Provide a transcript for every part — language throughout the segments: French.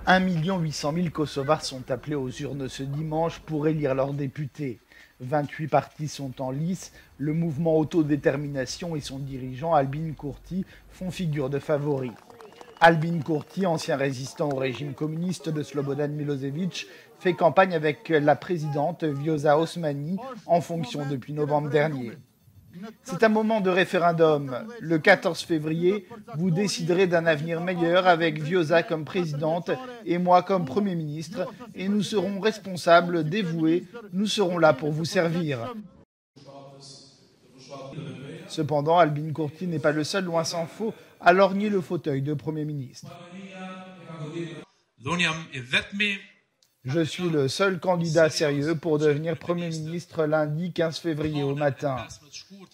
1 800 000 Kosovars sont appelés aux urnes ce dimanche pour élire leurs députés. 28 partis sont en lice. Le mouvement Autodétermination et son dirigeant Albin Kurti font figure de favoris. Albin Kurti, ancien résistant au régime communiste de Slobodan Milošević, fait campagne avec la présidente Vjosa Osmani en fonction depuis novembre dernier. C'est un moment de référendum. Le 14 février, vous déciderez d'un avenir meilleur avec Vjosa comme présidente et moi comme Premier ministre. Et nous serons responsables, dévoués. Nous serons là pour vous servir. Cependant, Albin Kurti n'est pas le seul, loin s'en faut, à lorgner le fauteuil de Premier ministre. Je suis le seul candidat sérieux pour devenir Premier ministre lundi 15 février au matin.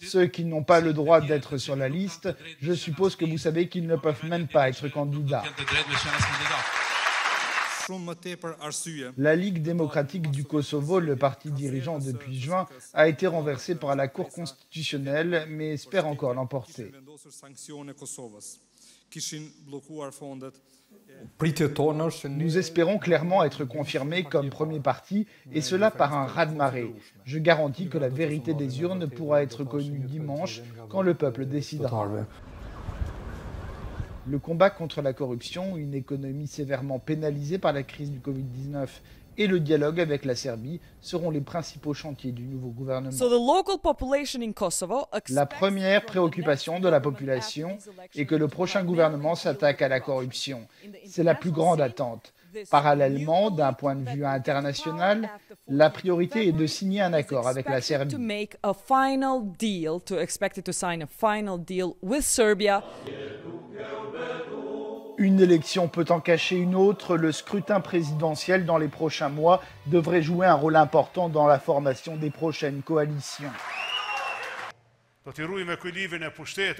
Ceux qui n'ont pas le droit d'être sur la liste, je suppose que vous savez qu'ils ne peuvent même pas être candidats. La Ligue démocratique du Kosovo, le parti dirigeant depuis juin, a été renversée par la Cour constitutionnelle, mais espère encore l'emporter. Nous espérons clairement être confirmés comme premier parti, et cela par un raz-de-marée. Je garantis que la vérité des urnes pourra être connue dimanche, quand le peuple décidera. Le combat contre la corruption, une économie sévèrement pénalisée par la crise du Covid-19 et le dialogue avec la Serbie seront les principaux chantiers du nouveau gouvernement. La première préoccupation de la population est que le prochain gouvernement s'attaque à la corruption. C'est la plus grande attente. Parallèlement, d'un point de vue international, la priorité est de signer un accord avec la Serbie. Une élection peut en cacher une autre. Le scrutin présidentiel dans les prochains mois devrait jouer un rôle important dans la formation des prochaines coalitions.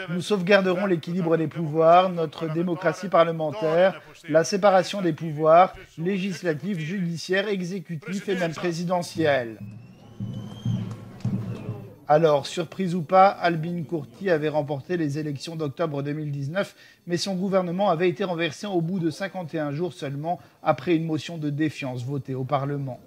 Nous sauvegarderons l'équilibre des pouvoirs, notre démocratie parlementaire, la séparation des pouvoirs, législatif, judiciaire, exécutif et même présidentiel. Alors, surprise ou pas, Albin Kurti avait remporté les élections d'octobre 2019, mais son gouvernement avait été renversé au bout de 51 jours seulement après une motion de défiance votée au Parlement.